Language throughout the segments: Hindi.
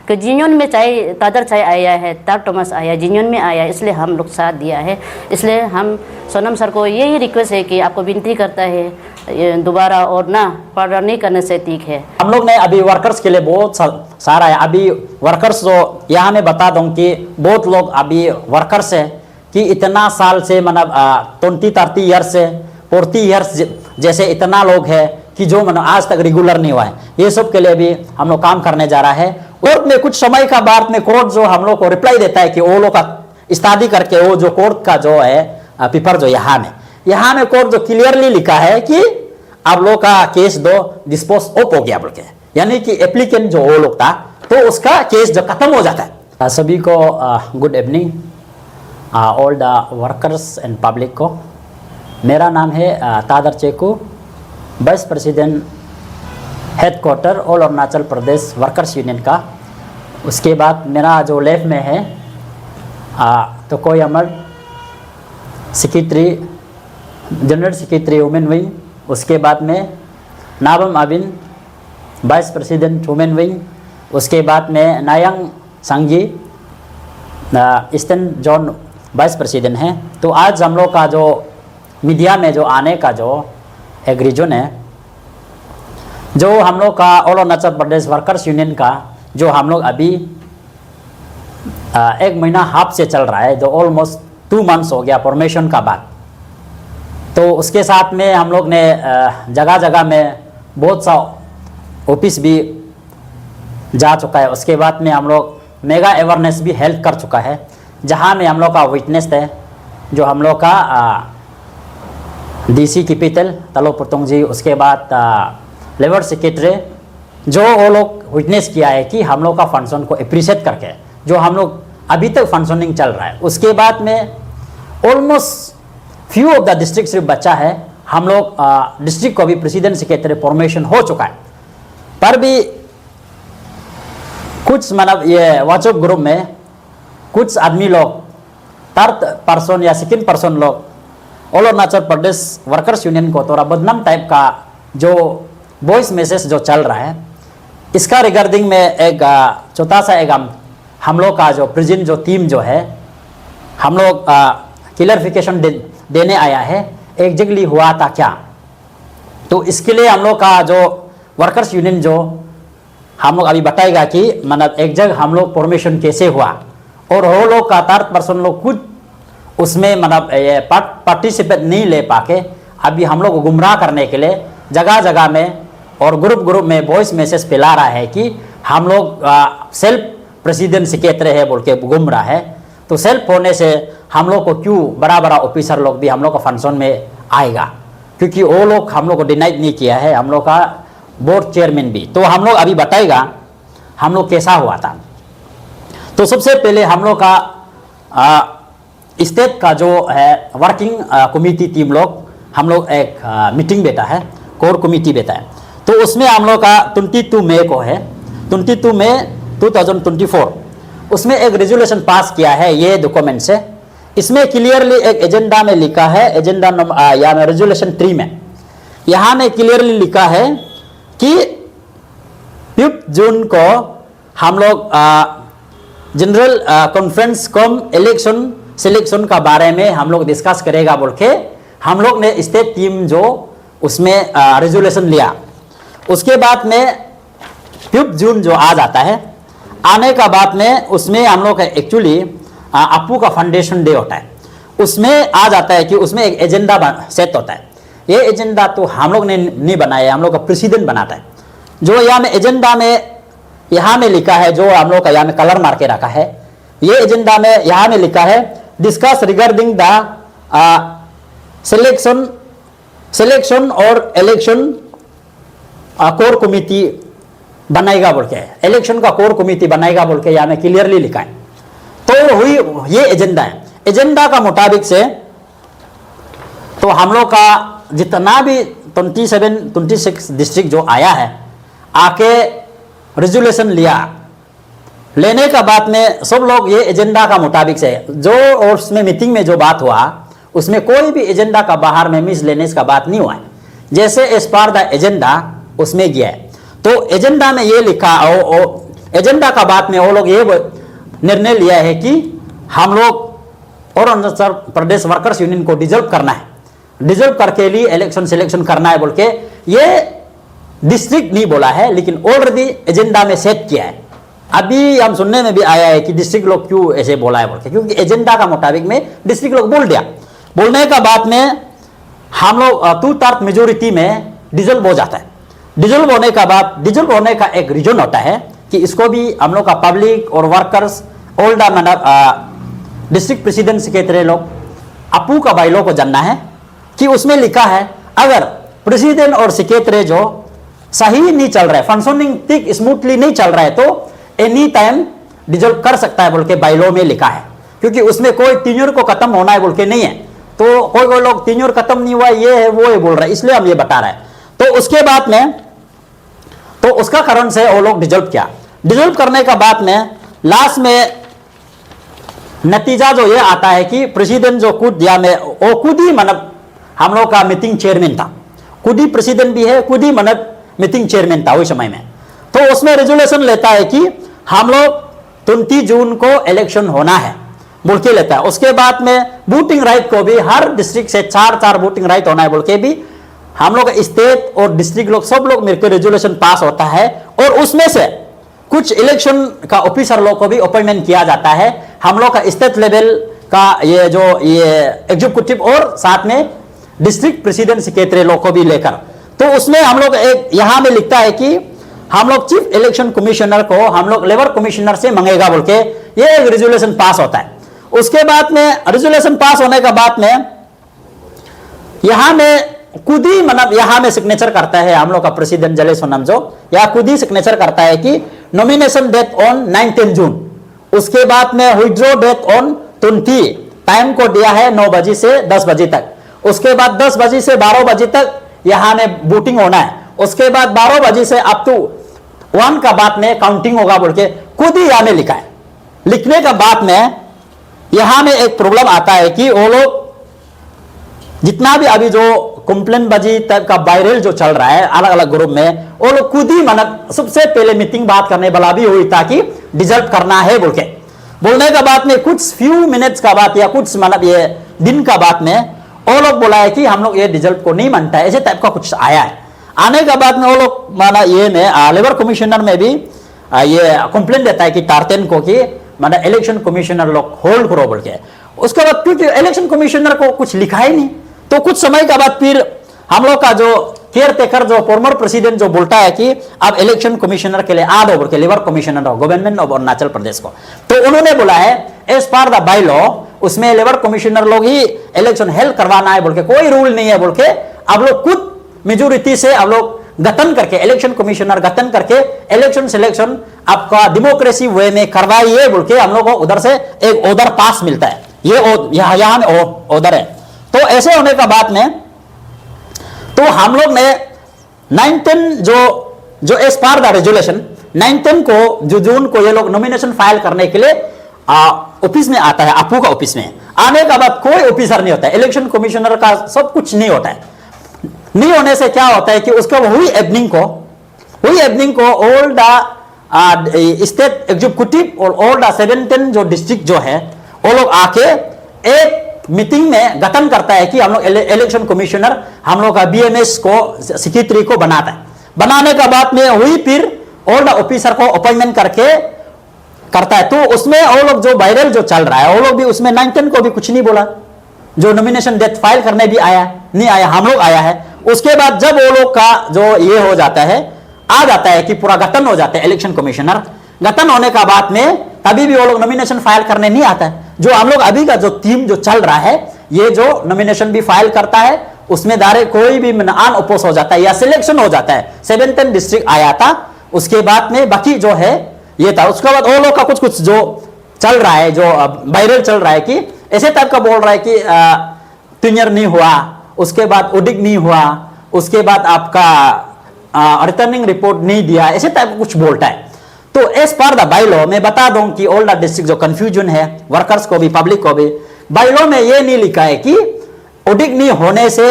कि जिन्योन में चाहे तादर चाहे आया है, तार टोमस आया, जिन्योन में आया, इसलिए हम लोग साथ दिया है। इसलिए हम सोनम सर को यही रिक्वेस्ट है कि आपको विनती करता है दोबारा और ना पर्दा नहीं करने से ठीक है। हम लोग ने अभी वर्कर्स के लिए बहुत सारा है। अभी वर्कर्स जो यहाँ मैं बता दूँ कि बहुत लोग अभी वर्कर्स है कि इतना साल से मतलब 20-30 ईयर्स से 40 ईयर्स जैसे इतना लोग है कि जो मतलब आज तक रेगुलर नहीं हुआ है। ये सब के लिए भी हम लोग काम करने जा रहा है। कोर्ट में कुछ समय का बाद में कोर्ट जो हम लोग को रिप्लाई देता है कि वो लोग का स्टडी करके वो जो कोर्ट का जो है पेपर जो यहाँ में कोर्ट जो क्लियरली लिखा है कि आप लोग का केस दो डिस्पोज ऑफ हो गया बोल के, यानी कि एप्लीकेंट जो वो लोग था तो उसका केस जो खत्म हो जाता है। सभी को good evening, all the workers and public को। मेरा नाम है Tadar Cheku, vice president head quarter all Arunachal Pradesh workers union का। उसके बाद मेरा जो लेफ्ट में है तो कोई Amar secretary, general secretary women wing. उसके बाद में Nabam Abin, vice president women wing. उसके बाद में नायंग संगी, ईस्टर्न जोन वाइस प्रेसिडेंट हैं। तो आज हम लोग का जो मीडिया में जो आने का जो एक रीजन है, जो हम लोग का all Arunachal Pradesh workers union का जो हम लोग अभी 1 महीना हाफ से चल रहा है, जो ऑलमोस्ट 2 मंथ्स हो गया फॉर्मेशन का बाद। तो उसके साथ में हम लोग ने जगह जगह में बहुत सा ऑफिस भी जा चुका है। उसके बाद में हम लोग मेगा अवेयरनेस भी हेल्प कर चुका है, जहाँ में हम लोग का विटनेस है जो हम लोग का डीसी कैपिटल तलो पुरतोंग जी, उसके बाद लेबर सेक्रेटरी, जो वो लोग विटनेस किया है कि हम लोग का फंक्शन को अप्रिशिएट करके जो हम लोग अभी तक फंक्शनिंग चल रहा है। उसके बाद में almost few of the district सिर्फ बचा है। हम लोग डिस्ट्रिक्ट को भी प्रेसिडेंट सेक्रेटरी फॉर्मेशन हो चुका है, पर भी कुछ मतलब ये व्हाट्सएप ग्रुप में कुछ आदमी लोग, थर्ड पर्सन या सेकंड पर्सन लोग all Arunachal Pradesh workers union को थोड़ा बदनाम टाइप का जो वॉइस मैसेज जो चल रहा है, इसका रिगार्डिंग में एक छोटा सा एक हम लोग का जो प्रेजेंट जो टीम जो है हम लोग क्लियरिफिकेशन देने आया है एग्जैक्टली हुआ था क्या। तो इसके लिए हम लोग का जो वर्कर्स यूनियन जो हम लोग अभी बताएगा कि मतलब एग्जैक्ट हम लोग फॉर्मेशन कैसे हुआ, और वो लोग का थर्ड पर्सन लोग कुछ उसमें मतलब पार्टिसिपेट नहीं ले पाके अभी हम लोग को गुमराह करने के लिए जगह जगह में और ग्रुप में वॉइस मैसेज फैला रहा है कि हम लोग सेल्फ प्रेसिडेंट सेक्रेटरी है बोल के घूम रहा है। तो सेल्फ होने से हम लोग को क्यों बड़ा बड़ा ऑफिसर लोग भी हम लोग का फंक्शन में आएगा, क्योंकि वो लोग हम लोग को डिनाइट नहीं किया है, हम लोग का बोर्ड चेयरमैन भी। तो हम लोग अभी बताएगा हम लोग कैसा हुआ था। तो सबसे पहले हम लोग का स्टेट का जो है वर्किंग कमेटी टीम लोग हम लोग एक मीटिंग बैठा है, कोर कमेटी बैठा है। तो उसमें हम लोग का 22 मई को है, 22 मई 2024 उसमें एक रेजोल्यूशन पास किया है। ये डॉक्यूमेंट से इसमें क्लियरली एक एजेंडा में लिखा है, एजेंडा या रेजोल्यूशन 3 में यहाँ में क्लियरली लिखा है कि 5 जून को हम लोग जनरल कॉन्फ्रेंस कम इलेक्शन सिलेक्शन का बारे में हम लोग डिस्कस करेगा बोल के हम लोग ने स्टेट टीम जो उसमें रेजोल्यूशन लिया। उसके बाद में 5 जून जो आ जाता है, आने का बाद में उसमें हम लोग एक्चुअली अपू का फाउंडेशन डे होता है, उसमें आ जाता है कि उसमें एक एजेंडा सेट होता है। ये एजेंडा तो हम लोग ने नहीं बनाया, हम लोग का प्रेसिडेंट बनाता है। जो यहाँ में एजेंडा में यहाँ में लिखा है, जो हम लोग का यहाँ में कलर मार के रखा है, ये एजेंडा में यहाँ में लिखा है डिस्कस रिगार्डिंग द सिलेक्शन और इलेक्शन कोर कमिटी बनाएगा बोल के, इलेक्शन का कोर कमिटी बनाएगा बोल के यहाँ में क्लियरली लिखा है। तो हुई ये एजेंडा है। एजेंडा का मुताबिक से तो हम लोग का जितना भी 26 डिस्ट्रिक्ट जो आया है आके रेजोल्यूशन लिया, लेने का बाद में सब लोग ये एजेंडा का मुताबिक से जो और उसमें मीटिंग में जो बात हुआ उसमें कोई भी एजेंडा का बाहर में मिस लेने का बात नहीं हुआ है, जैसे एज पार द एजेंडा उसमें गया है। तो एजेंडा में ये लिखा एजेंडा का बात में वो लोग ये निर्णय लिया है कि हम लोग अरुणाचल प्रदेश वर्कर्स यूनियन को डिजोल्व करना है, डिजोल्व करके लिए इलेक्शन सिलेक्शन करना है बोल के, ये डिस्ट्रिक्ट नहीं बोला है लेकिन ऑलरेडी एजेंडा में सेट किया है। अभी हम सुनने में भी आया है कि डिस्ट्रिक्ट लोग क्यों ऐसे बोला है बोल के, क्योंकि एजेंडा का मुताबिक में डिस्ट्रिक्ट लोग बोल दिया। बोलने का बाद में हम लोग 2/3 मेजोरिटी में डिजोल्व हो जाता है। डिजोल्व होने का बाद, डिजोल्व होने का एक रीजन होता है कि इसको भी हम लोग का पब्लिक और वर्कर्स ऑल द मतलब डिस्ट्रिक्ट प्रेसिडेंट सेक्रेटरी लोग अपू का बाइलॉ को जानना है कि उसमें लिखा है अगर प्रेसिडेंट और सेक्रेटरी जो सही नहीं चल रहा है, फंक्शनिंग ठीक स्मूथली नहीं चल रहा है, तो एनी टाइम डिजोल्व कर सकता है बोल के बाइलॉ में लिखा है। क्योंकि उसमें कोई टीन्योर को खत्म होना है बोल के नहीं है, तो कोई लोग टीन्योर खत्म नहीं हुआ ये है वो है बोल रहा है, इसलिए हम ये बता रहे हैं। तो उसके बाद में तो उसका कारण से वो लोग डिजोल्व किया। डिजोल्व करने का बाद में लास्ट में नतीजा जो ये आता है कि प्रेसिडेंट जो खुद दिया में वो खुद ही मतलब हम लोग का मीटिंग चेयरमैन था, खुद ही प्रेसिडेंट भी है, खुद ही मतलब मीटिंग चेयरमैन था उस समय में। तो उसमें रेजोल्यूशन लेता है कि हम लोग 20 जून को इलेक्शन होना है बोल के लेता है। उसके बाद में वोटिंग राइट को भी हर डिस्ट्रिक्ट से 4 वोटिंग राइट होना है बोल के भी हम लोग स्टेट और डिस्ट्रिक्ट लोग सब लोग मिलकर रेजोल्यूशन पास होता है। और उसमें से कुछ इलेक्शन का ऑफिसर लोग को भी अपॉइंटमेंट किया जाता है हम लोग का स्टेट लेवल का, ये जो ये एग्जीक्यूटिव और साथ में डिस्ट्रिक्ट प्रेसिडेंट सेक्रेटरी लोग को भी लेकर। तो उसमें हम लोग एक यहां में लिखता है कि हम लोग चीफ इलेक्शन कमिश्नर को हम लोग लेबर कमिश्नर से मांगेगा बोल के ये एक रेजोल्यूशन पास होता है। उसके बाद में रेजोल्यूशन पास होने का बाद में यहां में खुद ही मतलब यहां में सिग्नेचर करता है हम लोग का प्रेसिडेंट जले सोनम जो या खुद ही सिग्नेचर करता है कि नॉमिनेशन डेट ऑन 19 जून, उसके बाद में विथड्रॉ डेट ऑन 20, टाइम को दिया है 9 बजे से 10 बजे तक, उसके बाद 10 बजे से 12 बजे तक यहां में वोटिंग होना है, उसके बाद 12 बजे से अप टू 1 का बाद में काउंटिंग होगा बोल के खुद ही यहां में लिखा है। लिखने का बाद में यहां में एक प्रॉब्लम आता है कि वो लोग जितना भी अभी जो कंप्लेन बाजी टाइप का वायरल जो चल रहा है अलग अलग ग्रुप में, वो लोग खुद ही मतलब सबसे पहले मीटिंग बात करने वाला भी हुई ताकि डिजल्ट करना है बोल के बोलने का बाद में कुछ फ्यू मिनट्स का बात या कुछ मतलब ये दिन का बात में वो लोग बोला है कि हम लोग ये रिजल्ट को नहीं मानता है, ऐसे टाइप का कुछ आया है। आने के बाद में वो लोग माना ये में लेबर कमिश्नर में भी ये कंप्लेंट देता है कि टारतेन को कि माना इलेक्शन कमिश्नर लोग होल्ड करो बोल के। उसके बाद क्योंकि इलेक्शन कमिश्नर को कुछ लिखा ही नहीं, तो कुछ समय के बाद फिर हम लोग का जो केयर टेकर जो फॉर्मर प्रेसिडेंट जो बोलता है कि अब इलेक्शन कमिश्नर के लिए आ दो बोल के, labour commissioner government of Arunachal Pradesh को। तो उन्होंने बोला है as per the bylaw उसमें लेबर कमिश्नर लोग ही इलेक्शन हेल्ड करवाना है बोल के, कोई रूल नहीं है बोल के अब लोग खुद मेजोरिटी से अब लोग गठन करके इलेक्शन कमिश्नर गठन करके इलेक्शन सिलेक्शन आपका डेमोक्रेसी वे में करवाइए बोल के हम लोग को उधर से एक ऑर्डर पास मिलता है। ये यहाँ में ऑर्डर है। तो ऐसे होने का बाद में तो हम लोग ने 19 जो एज पर द रेजोल्यूशन 19 को जो जून को ये लोग नॉमिनेशन फाइल करने के लिए ऑफिस में आता है, आपू का ऑफिस में आने का बाद कोई ऑफिसर नहीं होता है, इलेक्शन कमिश्नर का सब कुछ नहीं होता है। नहीं होने से क्या होता है कि उसका हुई इवनिंग को ऑल द स्टेट एग्जीक्यूटिव और ऑल द 17 जो डिस्ट्रिक्ट जो है वो लोग आके एक मीटिंग में गठन करता है कि हम लोग इलेक्शन कमिश्नर हम लोग का बीएमएस को सेक्रेटरी को बनाता है। बनाने का बाद में हुई फिर ऑल द ऑफिसर को अपॉइंटमेंट करके करता है। तो उसमें वो लोग जो वायरल जो चल रहा है वो लोग भी उसमें 19 को भी कुछ नहीं बोला, जो नॉमिनेशन डेट फाइल करने भी आया नहीं आया, हम लोग आया है। उसके बाद जब वो लोग का जो ये हो जाता है आ जाता है कि पूरा गठन हो जाता है इलेक्शन कमिश्नर, गठन होने का बाद में तभी भी वो लोग नॉमिनेशन फाइल करने नहीं आता है। जो हम लोग अभी का जो टीम जो चल रहा है ये जो नॉमिनेशन भी फाइल करता है उसमें दारे कोई भी अनअपोज हो जाता है या सिलेक्शन हो जाता है। 17 डिस्ट्रिक्ट आया था, उसके बाद में बाकी जो है ये था। उसके बाद वो लोग का कुछ जो चल रहा है जो वायरल चल रहा है कि ऐसे टाइप का बोल रहा है कि टीनियर नहीं हुआ, उसके बाद ऑडिट नहीं हुआ, उसके बाद आपका रिटर्निंग रिपोर्ट नहीं दिया, ऐसे टाइप कुछ बोलता है। तो as per the by law मैं बता दूं कि ऑल द डिस्ट्रिक्ट जो कंफ्यूजन है वर्कर्स को भी पब्लिक को भी, बाई लॉ में ये नहीं लिखा है कि ऑडिट नहीं होने से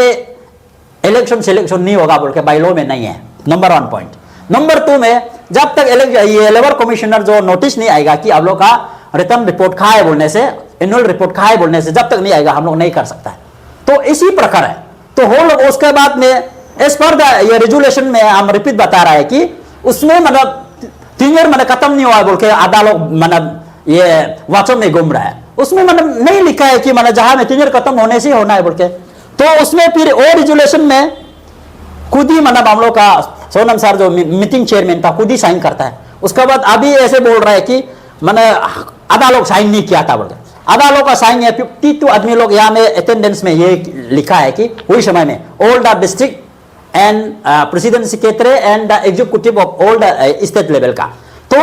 इलेक्शन सिलेक्शन नहीं होगा बोल के, बाई लॉ में नहीं है। Number 1 point. नंबर 2 में जब तक ये लेबर कमिश्नर जो नोटिस नहीं आएगा कि आप लोग का रिटर्न रिपोर्ट कहा है बोलने से, एनुअल रिपोर्ट कहा है बोलने से, जब तक नहीं आएगा हम लोग नहीं कर सकता है। तो इसी प्रकार है। तो हो लोग उसके बाद में एज पर ये रेजुलेशन में हम रिपीट बता रहा है कि उसमें मतलब 3 ईयर मतलब खत्म नहीं हुआ बोल के आधा लोग मतलब ये वाचो में घूम रहा है। उसमें मतलब नहीं लिखा है कि मतलब जहां में 3 ईयर खत्म होने से होना है बोल के। तो उसमें फिर वो रेजुलेशन में खुद ही मतलब हम लोग का सोनम सर जो मीटिंग चेयरमैन था खुद ही साइन करता है। उसके बाद अभी ऐसे बोल रहा है कि मैंने आधा लोग साइन नहीं किया था बोल के। आधा लोग का साइन है 52 आदमी लोग यहाँ में अटेंडेंस में ये लिखा है कि वही समय में all the district and president secretary and the executive of all the state level का। तो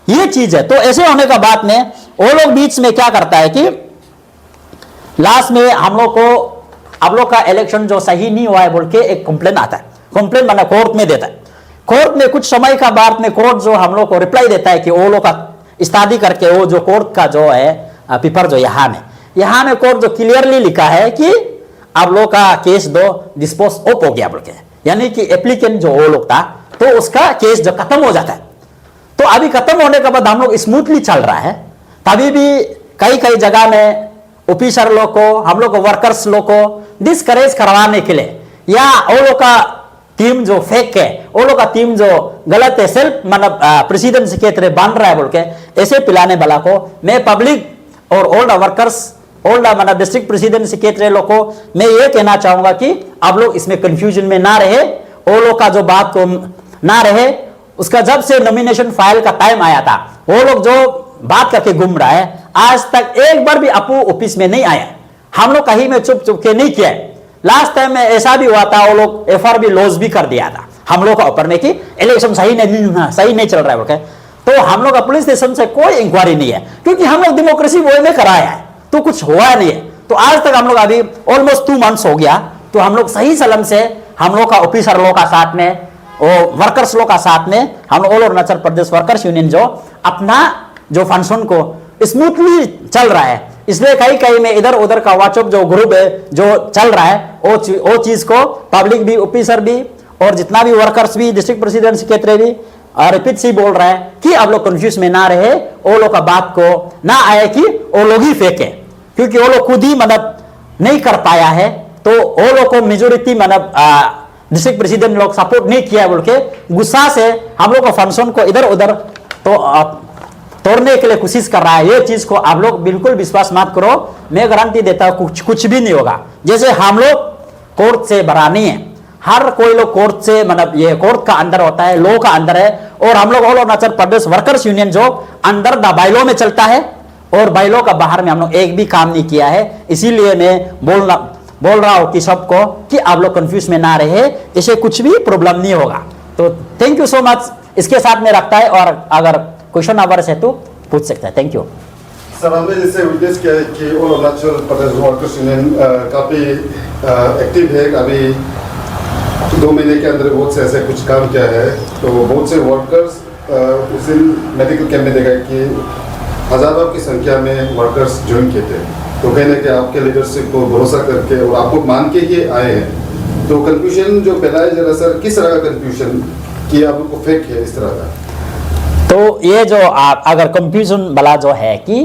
ये चीज है। तो ऐसे होने का बाद में वो लोग बीच में क्या करता है कि लास्ट में हम लोग को आप लोग का इलेक्शन जो सही नहीं हुआ है बोल के एक कंप्लेन आता है। कंप्लेन मतलब कोर्ट में देता है। कोर्ट में कुछ समय का बाद में कोर्ट जो हम लोग को रिप्लाई देता है कि वो लोग का स्टडी करके वो जो कोर्ट का जो है पेपर जो यहाँ में कोर्ट जो क्लियरली लिखा है कि आप लोग का केस दो डिस्पोज ऑफ हो गया बोल के, यानी कि एप्लीकेंट जो वो लोग था तो उसका केस जो खत्म हो जाता है। तो अभी खत्म होने के बाद हम लोग स्मूथली चल रहा है। तभी भी कई जगह में ऑफिसर लोग को, हम लोग को वर्कर्स लोग को डिस्करेज करवाने के लिए या वो लोग का टीम जो फेक है, वो लोग का टीम जो गलत है, सेल्फ मतलब प्रेसिडेंट सेक्रेटरी बन रहा है बोल के ऐसे पिलाने वाला को मैं पब्लिक और all the workers, all the मतलब डिस्ट्रिक्ट प्रेसिडेंट सेक्रेटरी लोग को मैं ये कहना चाहूंगा कि आप लोग इसमें कंफ्यूजन में ना रहे, वो लोग का जो बात को ना रहे। उसका जब से नॉमिनेशन फाइल का टाइम आया था वो लोग जो बात करके घूम रहा है, आज तक एक बार भी अपू ऑफिस में नहीं आया। हम लोग कहीं में चुप के नहीं किया। लास्ट टाइम में ऐसा भी हुआ था, वो लोग एफआर भी लॉस भी कर दिया था हम लोग का ऊपर में कि इलेक्शन सही नहीं चल रहा है बोल। तो हम लोग का पुलिस स्टेशन से कोई इंक्वायरी नहीं है क्योंकि हम लोग डेमोक्रेसी वे में कराया है, तो कुछ हुआ नहीं है। तो आज तक हम लोग अभी ऑलमोस्ट 2 मंथ्स हो गया, तो हम लोग सही सलम से हम लोग का ऑफिसर लोग का साथ में और वर्कर्स लोग का साथ में हम all Arunachal Pradesh workers union जो अपना जो फंक्शन को स्मूथली चल रहा है। इसलिए कहीं में इधर उधर का व्हाट्सएप जो ग्रुप है जो चल रहा है वो चीज को पब्लिक भी, ऑफिसर भी और जितना भी वर्कर्स भी, डिस्ट्रिक्ट प्रेसिडेंट सेक्रेटरी भी रिपीट से बोल रहा है कि आप लोग कंफ्यूज में ना रहे, वो लोग का बात को ना आए कि वो लोग ही फेंके, क्योंकि वो लोग खुद ही मतलब नहीं कर पाया है। तो वो लोग को मेजोरिटी मतलब डिस्ट्रिक्ट प्रेसिडेंट लोग सपोर्ट नहीं किया बोल के गुस्सा से हम लोग का फंक्शन को इधर उधर तो तोड़ने के लिए कोशिश कर रहा है। ये चीज को आप लोग बिल्कुल विश्वास मत करो, मैं गारंटी देता हूं कुछ भी नहीं होगा। जैसे हम लोग कोर्ट से बड़ा नहीं है, हर कोई लोग कोर्ट से मतलब ये कोर्ट का अंदर होता है, लॉ का अंदर है। और हम लोग all Arunachal Pradesh workers union जो अंडर द बायलॉ में चलता है और बायलॉ का बाहर में हम लोग एक भी काम नहीं किया है। इसीलिए मैं बोल रहा हूं कि सबको कि आप लोग कंफ्यूज में ना रहे, इसे कुछ भी प्रॉब्लम नहीं होगा। तो थैंक यू सो मच। इसके साथ में रखता है और अगर क्वेश्चन आवर्स है तो पूछ सकता है। Thank you sir. हमने जैसे विटनेस किया है कि all Arunachal Pradesh workers union काफ़ी एक्टिव है। अभी 2 महीने के अंदर बहुत से ऐसे कुछ काम किया है। तो बहुत से वर्कर्स उस दिन मेडिकल कैंप में देखा कि हजारों की संख्या में वर्कर्स ज्वाइन किए थे। तो कहीं ना कहीं आपके लीडरशिप को भरोसा करके और आपको मान के ही आए हैं। तो कंफ्यूजन जो फैलाया जा रहा है सर, किस तरह का कंफ्यूजन कि आप लोग को फेक है इस तरह का? तो ये जो आप अगर कंफ्यूजन वाला जो है कि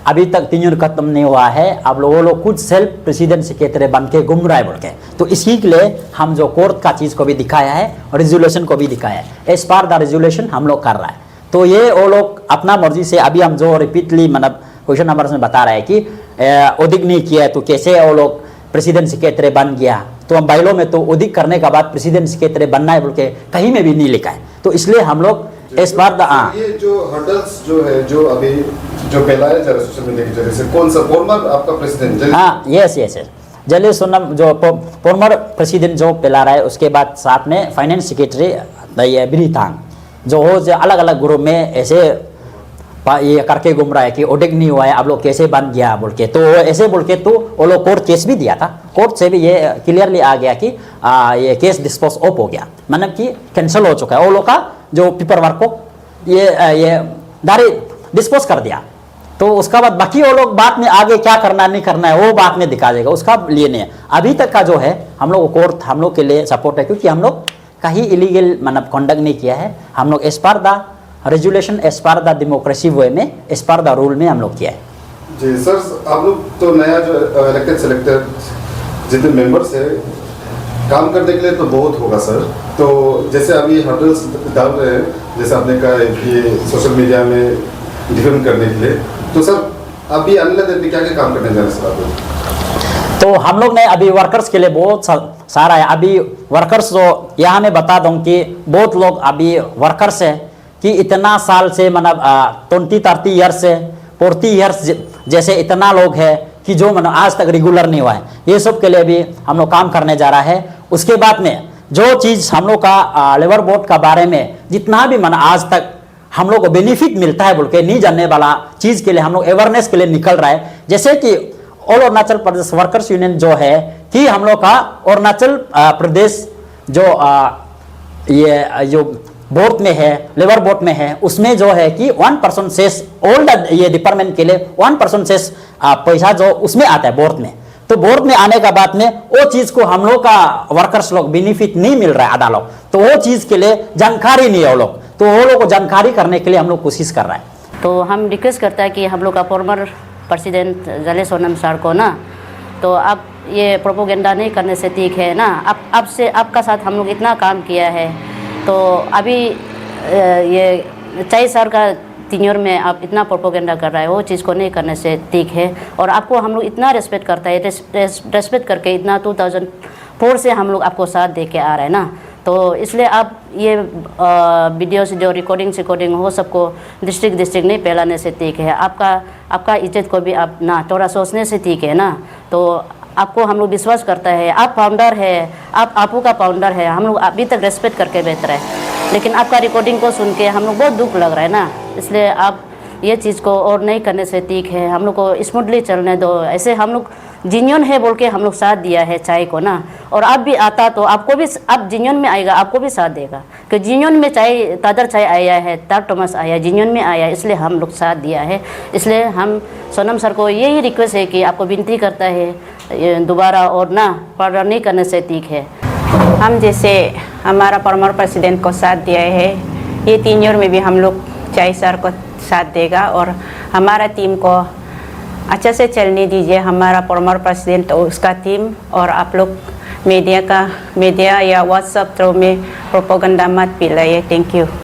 अभी तक 3 ईयर खत्म नहीं हुआ है, आप लोगों लोग खुद सेल्फ प्रेसिडेंट सेक्रेटरी बन के घूम रहा है बोल के, तो इसी के लिए हम जो कोर्ट का चीज़ को भी दिखाया है और रेजुलेशन को भी दिखाया है। एज पर द रेजुलेशन हम लोग कर रहा है। तो ये वो लोग अपना मर्जी से अभी हम जो रिपीटली मतलब क्वेश्चन नंबर में बता रहे हैं कि ऑडिट नहीं किया तो कैसे वो लोग प्रेसिडेंट सेक्रेटरी बन गया। तो हम बाइलो में तो ऑडिट करने के बाद प्रेसिडेंट सेक्रेटरी बनना है बोल के कहीं में भी नहीं लिखा है। तो इसलिए हम लोग इस बार ये जो हर्डल्स जो है जो अभी जो फैलाया जा रहा है सोशल मीडिया के जरिए से, कौन सा फॉर्मर आपका प्रेसिडेंट? हाँ, यस जलील सोनम जो फॉर्मर प्रेसिडेंट जो फैला रहा है, उसके बाद साथ में फाइनेंस सेक्रेटरी बिरीतांग जो हो अलग अलग ग्रुप में ऐसे ये करके घूम रहा है कि ऑडिट नहीं हुआ है, आप लोग कैसे बन गया बोल के। तो ऐसे बोल के तो वो लोग कोर्ट केस भी दिया था, कोर्ट से भी ये क्लियरली आ गया कि ये केस डिस्पोज ऑफ हो गया, मतलब कि कैंसिल हो चुका है। वो लोग का जो पेपर वर्क को ये डायरेक्ट डिस्पोज कर दिया। तो उसका बाद बाकी वो लोग बाद में आगे क्या करना नहीं करना है वो बाद में दिखा देगा, उसका लिए नहीं है। अभी तक का जो है हम लोग कोर्ट हम लोग के लिए सपोर्ट है, क्योंकि हम लोग कहीं इलीगल मतलब कंडक्ट नहीं किया है। हम लोग as per the resolution, as per the democracy way में, एज पर द रूल में हम लोग किया है। जी सर, आप लोग तो नया जो इलेक्टेड सेलेक्टेड जितने मेंबर्स है काम करने के लिए तो बहुत होगा सर। तो जैसे अभी हर्डल्स डाल रहे हैं, जैसे आपने कहा है कि सोशल मीडिया में डिफेंड करने के लिए, तो सर अभी आने वाले दिन में क्या क्या काम करने जा रहे हैं सर आप लोग? तो हम लोग ने अभी वर्कर्स के लिए बहुत सारा है। अभी वर्कर्स जो यहाँ मैं बता दूँ कि बहुत लोग अभी वर्कर्स है कि इतना साल से मतलब 20-30 ईयर्स से 40 ईयर्स जैसे इतना लोग है कि जो मतलब आज तक रेगुलर नहीं हुआ है। ये सब के लिए भी हम लोग काम करने जा रहा है। उसके बाद में जो चीज़ हम लोग का लेबर बोर्ड का बारे में जितना भी मतलब आज तक हम लोग को बेनिफिट मिलता है बोल के नहीं जानने वाला चीज़ के लिए हम लोग अवेयरनेस के लिए निकल रहा है। जैसे कि all Arunachal Pradesh workers union जो है कि हम लोग का अरुणाचल प्रदेश जो ये जो बोर्ड में है, लेबर बोर्ड में है, उसमें जो है कि 1% सेस ऑल द ये डिपार्टमेंट के लिए 1% सेस पैसा जो उसमें आता है बोर्ड में। तो बोर्ड में आने का बाद में वो चीज़ को हम लोग का वर्कर्स लोग बेनिफिट नहीं मिल रहा है आधा लोग, तो वो चीज़ के लिए जानकारी नहीं है वो लोग, तो वो लोग को जानकारी करने के लिए हम लोग कोशिश कर रहे हैं। तो हम रिक्वेस्ट करता है कि हम लोग का फॉर्मर प्रेसिडेंट जले सोनम सर को ना, तो आप ये प्रोपोगेंडा नहीं करने से ठीक है ना। अब से आपका साथ हम लोग इतना काम किया है, तो अभी ये 4 साल का टीन्योर में आप इतना प्रोपोगेंडा कर रहा है, वो चीज़ को नहीं करने से ठीक है। और आपको हम लोग इतना रेस्पेक्ट करता है, रेस्पेक्ट करके इतना 2004 से हम लोग आपको साथ दे के आ रहे हैं ना। तो इसलिए आप ये वीडियो से जो रिकॉर्डिंग हो सबको डिस्ट्रिक्ट नहीं फैलाने से ठीक है। आपका इज्जत को भी आप ना थोड़ा सोचने से ठीक है ना। तो आपको हम लोग विश्वास करता है, आप फाउंडर है, आप आपू का फाउंडर है, हम लोग अभी तक रेस्पेक्ट करके बैठ रहे हैं। लेकिन आपका रिकॉर्डिंग को सुन के हम लोग बहुत दुख लग रहा है ना। इसलिए आप ये चीज़ को और नहीं करने से ठीक है, हम लोग को स्मूथली चलने दो। ऐसे हम लोग जिन्योन है बोल के हम लोग साथ दिया है चाय को ना। और आप भी आता तो आपको भी, आप जिन्योन में आएगा आपको भी साथ देगा, कि जिन्योन में चाय तादर चाय आया है, तार टोमस आया, जिन्योन में आया, इसलिए हम लोग साथ दिया है। इसलिए हम सोनम सर को यही रिक्वेस्ट है कि आपको विनती करता है दोबारा और ना पर्डर नहीं करने से ठीक है। हम जैसे हमारा फॉर्मर प्रेसिडेंट को साथ दिया है, ये 3 ईयर में भी हम लोग चाय सर को साथ देगा और हमारा टीम को अच्छा से चलने दीजिए, हमारा फॉर्मर प्रेसिडेंट और उसका टीम। और आप लोग मीडिया या व्हाट्सएप थ्रू में प्रोपोगंडा मत फैलाइए। Thank you.